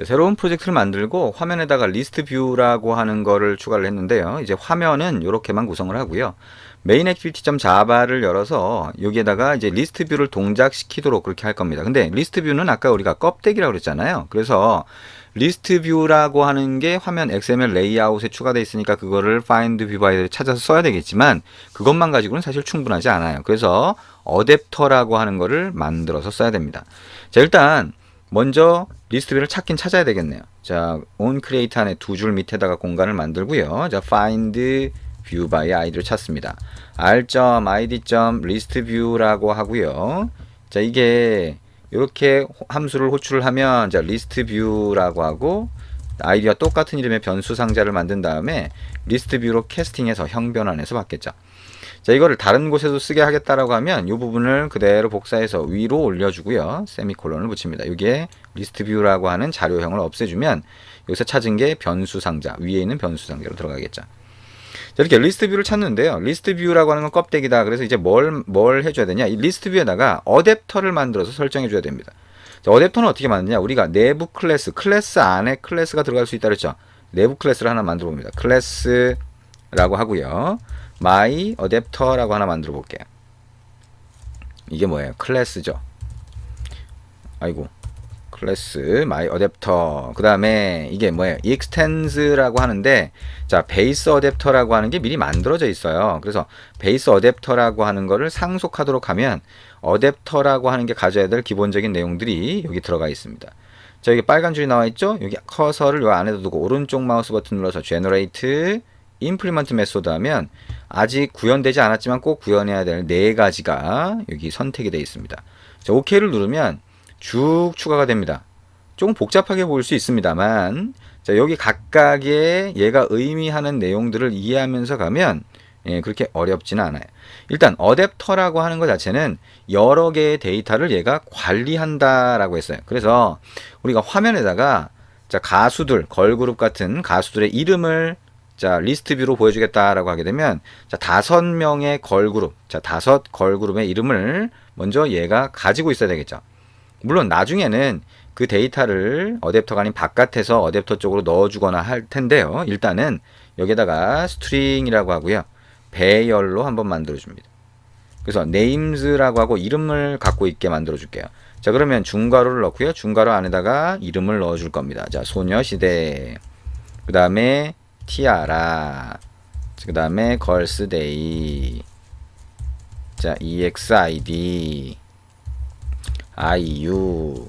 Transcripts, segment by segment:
새로운 프로젝트를 만들고 화면에다가 리스트 뷰라고 하는 거를 추가를 했는데요. 이제 화면은 이렇게만 구성을 하고요. 메인 액티비티.java를 열어서 여기에다가 이제 리스트 뷰를 동작시키도록 그렇게 할 겁니다. 근데 리스트 뷰는 아까 우리가 껍데기라고 그랬잖아요. 그래서 리스트 뷰라고 하는 게 화면 XML 레이아웃에 추가되어 있으니까 그거를 find view by를 찾아서 써야 되겠지만 그것만 가지고는 사실 충분하지 않아요. 그래서 어댑터라고 하는 거를 만들어서 써야 됩니다. 자, 일단 먼저 리스트 뷰를 찾긴 찾아야 되겠네요. 자, on create 안에 두 줄 밑에다가 공간을 만들고요. 자, find view by id를 찾습니다. r.id.listview라고 하고요. 자, 이게 이렇게 함수를 호출을 하면 자, list view라고 하고 id와 똑같은 이름의 변수 상자를 만든 다음에 list view로 캐스팅해서 형변환해서 받겠죠. 자, 이거를 다른 곳에도 쓰게 하겠다라고 하면 이 부분을 그대로 복사해서 위로 올려주고요. 세미콜론을 붙입니다. 이게 리스트 뷰라고 하는 자료형을 없애주면 여기서 찾은 게 변수 상자, 위에 있는 변수 상자로 들어가겠죠. 자, 이렇게 리스트 뷰를 찾는데요. 리스트 뷰라고 하는 건 껍데기다. 그래서 이제 뭘 해줘야 되냐. 이 리스트 뷰에다가 어댑터를 만들어서 설정해줘야 됩니다. 자, 어댑터는 어떻게 만드냐. 우리가 내부 클래스 안에 클래스가 들어갈 수 있다 그랬죠. 내부 클래스를 하나 만들어 봅니다. 클래스라고 하고요. my adapter라고 하나 만들어 볼게요. 이게 뭐예요? 클래스죠. 아이고, 클래스 my adapter. 그 다음에 이게 뭐예요? extens라고 하는데, 자, 베이스 어댑터라고 하는 게 미리 만들어져 있어요. 그래서 베이스 어댑터라고 하는 거를 상속하도록 하면 어댑터라고 하는 게 가져야 될 기본적인 내용들이 여기 들어가 있습니다. 자, 여기 빨간 줄이 나와 있죠? 여기 커서를 요 안에다 두고 오른쪽 마우스 버튼 눌러서 generate implement method 하면 아직 구현되지 않았지만 꼭 구현해야 될 네 가지가 여기 선택이 되어 있습니다. 자, OK를 누르면 쭉 추가가 됩니다. 조금 복잡하게 보일 수 있습니다만, 자, 여기 각각의 얘가 의미하는 내용들을 이해하면서 가면 그렇게 어렵지는 않아요. 일단 어댑터라고 하는 것 자체는 여러 개의 데이터를 얘가 관리한다라고 했어요. 그래서 우리가 화면에다가 자, 가수들, 걸그룹 같은 가수들의 이름을 자, 리스트 뷰로 보여주겠다라고 하게 되면 자, 5명의 걸그룹, 자, 5 걸그룹의 이름을 먼저 얘가 가지고 있어야 되겠죠. 물론 나중에는 그 데이터를 어댑터가 아닌 바깥에서 어댑터 쪽으로 넣어주거나 할 텐데요. 일단은 여기다가 스트링이라고 하고요. 배열로 한번 만들어줍니다. 그래서 names라고 하고 이름을 갖고 있게 만들어줄게요. 자, 그러면 중괄호를 넣고요. 중괄호 안에다가 이름을 넣어줄 겁니다. 자, 소녀시대. 그 다음에 티아라. 그 다음에 걸스데이. 자, EXID. IU.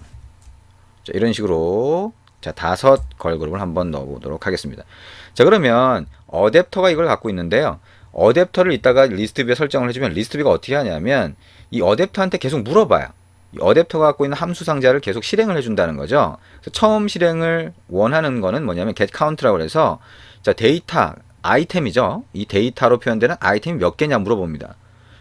자, 이런 식으로 자, 5 걸그룹을 한번 넣어보도록 하겠습니다. 자, 그러면 어댑터가 이걸 갖고 있는데요. 어댑터를 이따가 리스트 뷰에 설정을 해주면 리스트 뷰가 어떻게 하냐면 이 어댑터한테 계속 물어봐요. 이 어댑터가 갖고 있는 함수 상자를 계속 실행을 해준다는 거죠. 그래서 처음 실행을 원하는 거는 뭐냐면 get count라고 해서 자, 데이터 아이템이죠. 이 데이터로 표현되는 아이템이 몇 개냐 물어봅니다.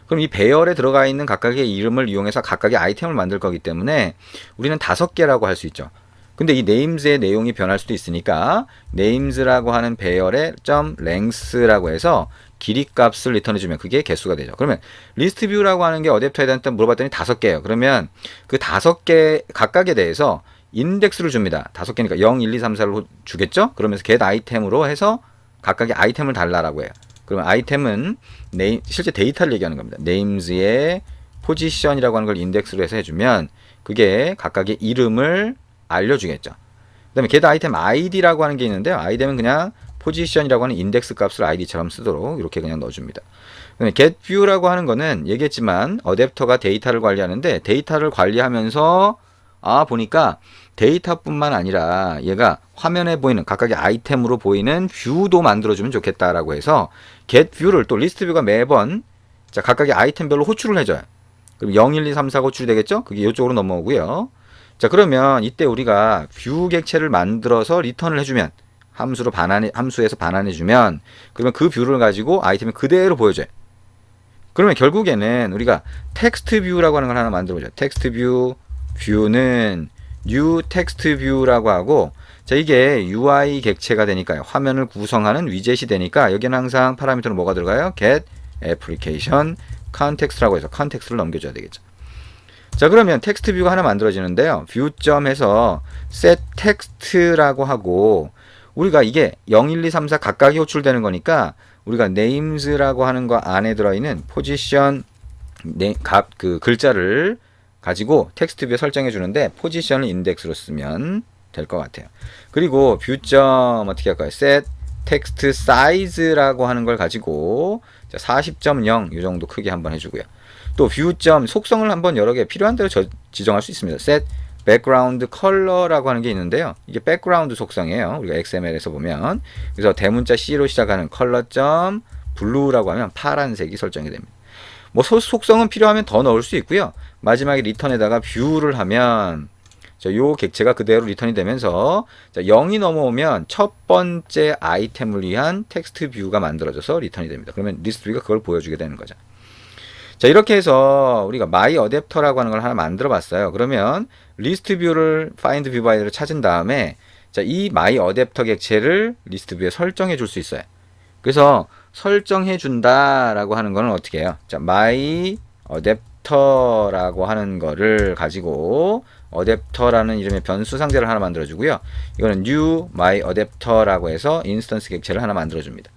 그럼 이 배열에 들어가 있는 각각의 이름을 이용해서 각각의 아이템을 만들 거기 때문에 우리는 5개라고 할 수 있죠. 근데 이 names의 내용이 변할 수도 있으니까 names라고 하는 배열의 .length라고 해서 길이 값을 리턴해주면 그게 개수가 되죠. 그러면 리스트 뷰라고 하는 게 어댑터에 대한 물어봤더니 5개예요. 그러면 그 5개 각각에 대해서 인덱스를 줍니다. 5개니까 0, 1, 2, 3, 4를 주겠죠? 그러면서 get 아이템으로 해서 각각의 아이템을 달라라고 해요. 그러면 아이템은 실제 데이터를 얘기하는 겁니다. names의 포지션이라고 하는 걸 인덱스로 해서 해주면 그게 각각의 이름을 알려주겠죠. 그 다음에 get 아이템 id라고 하는 게 있는데요. id는 그냥 포지션이라고 하는 인덱스 값을 id처럼 쓰도록 이렇게 그냥 넣어줍니다. get view라고 하는 거는 얘기했지만 어댑터가 데이터를 관리하는데 데이터를 관리하면서 보니까 데이터뿐만 아니라 얘가 화면에 보이는 각각의 아이템으로 보이는 뷰도 만들어주면 좋겠다라고 해서 get view를 또 리스트 뷰가 매번 자, 각각의 아이템별로 호출을 해줘요. 그럼 0, 1, 2, 3, 4가 호출이 되겠죠? 그게 이쪽으로 넘어오고요. 자, 그러면 이때 우리가 뷰 객체를 만들어서 리턴을 해주면 함수에서 반환해주면 그러면 그 뷰를 가지고 아이템을 그대로 보여줘요. 그러면 결국에는 우리가 텍스트 뷰라고 하는 걸 하나 만들어보죠. 텍스트 뷰 뷰는 new text view라고 하고 자, 이게 UI 객체가 되니까요. 화면을 구성하는 위젯이 되니까 여기는 항상 파라미터로 뭐가 들어가요? get application context라고 해서 context를 넘겨줘야 되겠죠. 자, 그러면 텍스트 뷰가 하나 만들어지는데요. 뷰점에서 set text라고 하고, 우리가 이게 0, 1, 2, 3, 4 각각이 호출되는 거니까 우리가 names라고 하는 거 안에 들어있는 포지션 그 글자를 가지고 텍스트 뷰에 설정해 주는데 포지션을 인덱스로 쓰면 될 것 같아요. 그리고 뷰점 어떻게 할까요? set text size라고 하는 걸 가지고 40.0 이 정도 크기 한번 해주고요. 또 뷰점 속성을 한번 여러 개 필요한 대로 지정할 수 있습니다. set background color라고 하는 게 있는데요. 이게 background 속성이에요. 우리가 XML에서 보면. 그래서 대문자 C로 시작하는 컬러.블루라고 하면 파란색이 설정이 됩니다. 뭐 속성은 필요하면 더 넣을 수 있고요. 마지막에 리턴에다가 뷰를 하면 요 객체가 그대로 리턴이 되면서 0이 넘어오면 첫 번째 아이템을 위한 텍스트 뷰가 만들어져서 리턴이 됩니다. 그러면 리스트 뷰가 그걸 보여주게 되는 거죠. 자, 이렇게 해서 우리가 my adapter라고 하는 걸 하나 만들어 봤어요. 그러면 리스트 뷰를 find view by로 찾은 다음에 이 my adapter 객체를 리스트 뷰에 설정해 줄 수 있어요. 그래서 설정해 준다라고 하는 거는 어떻게 해요? 자, my adapter라고 하는 거를 가지고 adapter라는 이름의 변수 상자를 하나 만들어 주고요. 이거는 new my adapter라고 해서 인스턴스 객체를 하나 만들어 줍니다.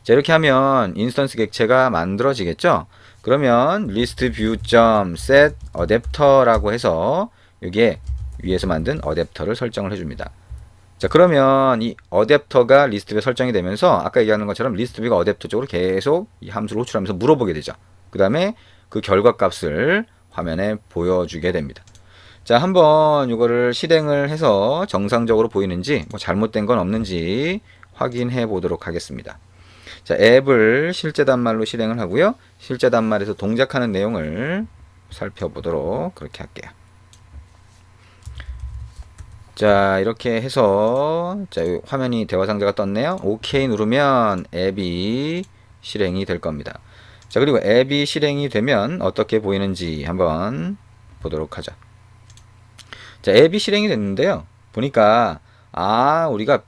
자, 이렇게 하면 인스턴스 객체가 만들어지겠죠? 그러면 list view.set adapter라고 해서 여기에 위에서 만든 adapter를 설정을 해줍니다. 자, 그러면 이 어댑터가 리스트뷰에 설정이 되면서 아까 얘기하는 것처럼 리스트뷰가 어댑터 쪽으로 계속 이 함수를 호출하면서 물어보게 되죠. 그 다음에 그 결과값을 화면에 보여주게 됩니다. 자, 한번 이거를 실행을 해서 정상적으로 보이는지 뭐 잘못된 건 없는지 확인해 보도록 하겠습니다. 자, 앱을 실제 단말로 실행을 하고요. 실제 단말에서 동작하는 내용을 살펴보도록 그렇게 할게요. 자, 이렇게 해서 자, 화면이 대화 상자가 떴네요. OK 누르면 앱이 실행이 될 겁니다. 자, 그리고 앱이 실행이 되면 어떻게 보이는지 한번 보도록 하죠. 자, 앱이 실행이 됐는데요. 보니까 우리가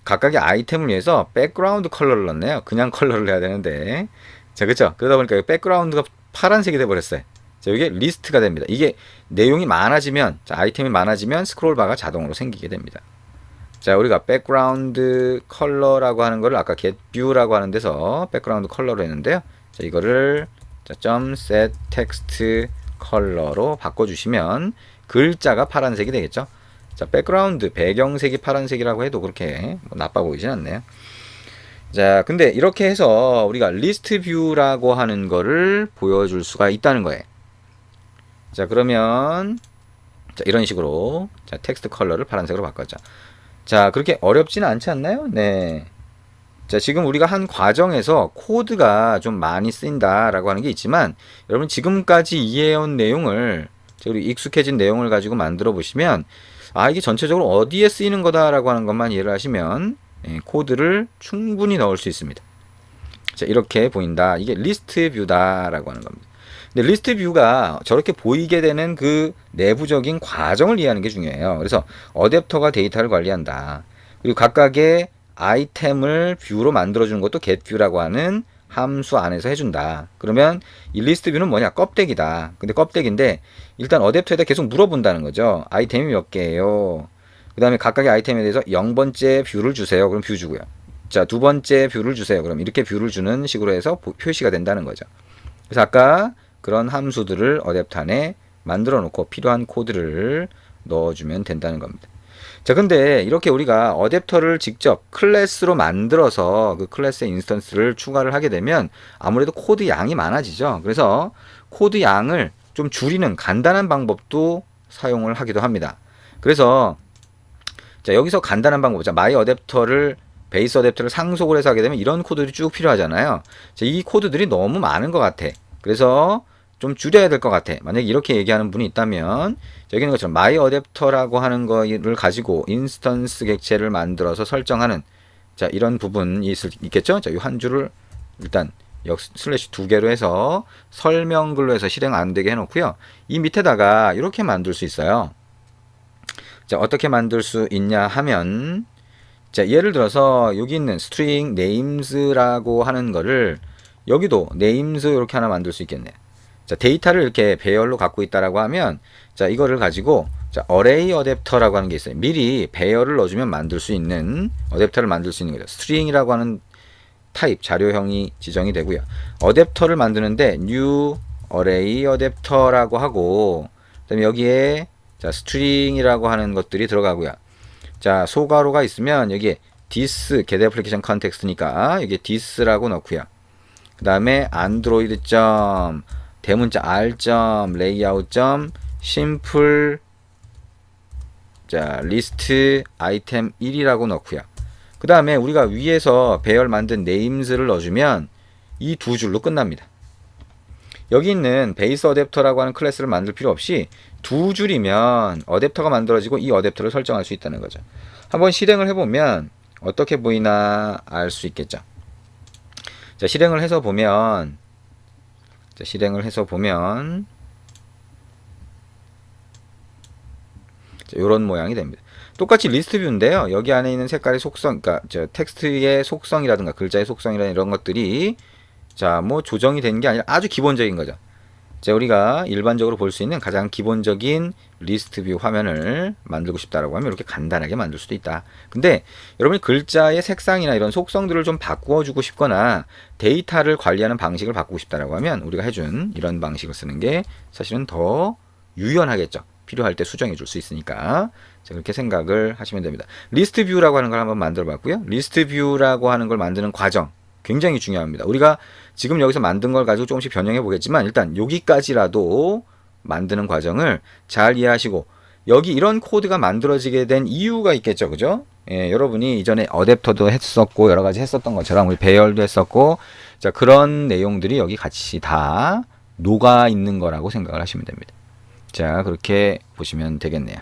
각각의 아이템을 위해서 백그라운드 컬러를 넣었네요. 그냥 컬러를 해야 되는데. 자, 그쵸? 그러다 보니까 백그라운드가 파란색이 돼 버렸어요. 자, 이게 리스트가 됩니다. 이게 내용이 많아지면, 자, 아이템이 많아지면 스크롤바가 자동으로 생기게 됩니다. 자, 우리가 백그라운드 컬러라고 하는 거를 아까 getView라고 하는 데서 백그라운드 컬러로 했는데요. 자, 이거를 .set text 컬러로 바꿔주시면 글자가 파란색이 되겠죠. 자, 백그라운드 배경색이 파란색이라고 해도 그렇게 뭐 나빠 보이진 않네요. 자, 근데 이렇게 해서 우리가 리스트 뷰라고 하는 거를 보여줄 수가 있다는 거예요. 자, 그러면 자, 이런 식으로 자, 텍스트 컬러를 파란색으로 바꿨죠. 자, 그렇게 어렵지는 않지 않나요? 네. 자, 지금 우리가 한 과정에서 코드가 좀 많이 쓰인다라고 하는 게 있지만 여러분 지금까지 이해해온 내용을 그리고 익숙해진 내용을 가지고 만들어 보시면 이게 전체적으로 어디에 쓰이는 거다라고 하는 것만 이해를 하시면 코드를 충분히 넣을 수 있습니다. 자, 이렇게 보인다. 이게 리스트 뷰다라고 하는 겁니다. 근데 리스트 뷰가 저렇게 보이게 되는 그 내부적인 과정을 이해하는 게 중요해요. 그래서 어댑터가 데이터를 관리한다. 그리고 각각의 아이템을 뷰로 만들어주는 것도 getView라고 하는 함수 안에서 해준다. 그러면 이 리스트 뷰는 뭐냐? 껍데기다. 근데 껍데기인데 일단 어댑터에다 계속 물어본다는 거죠. 아이템이 몇 개예요? 그 다음에 각각의 아이템에 대해서 0번째 뷰를 주세요. 그럼 뷰 주고요. 자, 두 번째 뷰를 주세요. 그럼 이렇게 뷰를 주는 식으로 해서 표시가 된다는 거죠. 그래서 아까 그런 함수들을 어댑터 안에 만들어 놓고 필요한 코드를 넣어주면 된다는 겁니다. 자, 근데 이렇게 우리가 어댑터를 직접 클래스로 만들어서 그 클래스의 인스턴스를 추가를 하게 되면 아무래도 코드 양이 많아지죠. 그래서 코드 양을 좀 줄이는 간단한 방법도 사용을 하기도 합니다. 그래서 자, 여기서 간단한 방법, 자, my 어댑터를 베이스 어댑터를 상속을 해서 하게 되면 이런 코드들이 쭉 필요하잖아요. 자, 이 코드들이 너무 많은 것 같아. 그래서 좀 줄여야 될 것 같아. 만약에 이렇게 얘기하는 분이 있다면 여기 있는 것처럼 my 어댑터라고 하는 거를 가지고 인스턴스 객체를 만들어서 설정하는 자, 이런 부분이 있겠죠. 자, 이 한 줄을 일단 슬래시 2개로 해서 설명글로 해서 실행 안 되게 해놓고요. 이 밑에다가 이렇게 만들 수 있어요. 자, 어떻게 만들 수 있냐 하면 자, 예를 들어서 여기 있는 string names라고 하는 거를 여기도 names 이렇게 하나 만들 수 있겠네요. 자, 데이터를 이렇게 배열로 갖고 있다라고 하면, 자, 이거를 가지고, 자, 어레이 어댑터라고 하는 게 있어요. 미리 배열을 넣어주면 만들 수 있는, 어댑터를 만들 수 있는 거죠. 스트링이라고 하는 타입, 자료형이 지정이 되고요. 어댑터를 만드는데, new array 어댑터라고 하고, 그 다음에 여기에, 자, 스트링이라고 하는 것들이 들어가고요. 자, 소괄호가 있으면, 여기에 this, get application context니까, 여기에 this라고 넣고요. 그 다음에 android. 대문자 r. layout. simple. 자, list item 1이라고 넣고요. 그 다음에 우리가 위에서 배열 만든 names를 넣어주면 이 두 줄로 끝납니다. 여기 있는 베이스 어댑터라고 하는 클래스를 만들 필요 없이 두 줄이면 어댑터가 만들어지고 이 어댑터를 설정할 수 있다는 거죠. 한번 실행을 해보면 어떻게 보이나 알 수 있겠죠. 자, 실행을 해서 보면 이런 모양이 됩니다. 똑같이 리스트 뷰인데요. 여기 안에 있는 색깔의 속성, 그러니까 저 텍스트의 속성이라든가 글자의 속성이라든가 이런 것들이 자, 뭐 조정이 된 게 아니라 아주 기본적인 거죠. 자, 우리가 일반적으로 볼 수 있는 가장 기본적인 리스트 뷰 화면을 만들고 싶다라고 하면 이렇게 간단하게 만들 수도 있다. 근데 여러분이 글자의 색상이나 이런 속성들을 좀 바꾸어 주고 싶거나 데이터를 관리하는 방식을 바꾸고 싶다라고 하면 우리가 해준 이런 방식을 쓰는 게 사실은 더 유연하겠죠. 필요할 때 수정해 줄 수 있으니까. 자, 그렇게 생각을 하시면 됩니다. 리스트 뷰라고 하는 걸 한번 만들어 봤고요. 리스트 뷰라고 하는 걸 만드는 과정 굉장히 중요합니다. 우리가 지금 여기서 만든 걸 가지고 조금씩 변형해 보겠지만 일단 여기까지라도 만드는 과정을 잘 이해하시고 여기 이런 코드가 만들어지게 된 이유가 있겠죠. 그죠? 예, 여러분이 이전에 어댑터도 했었고 여러 가지 했었던 것처럼 우리 배열도 했었고 자, 그런 내용들이 여기 같이 다 녹아 있는 거라고 생각을 하시면 됩니다. 자, 그렇게 보시면 되겠네요.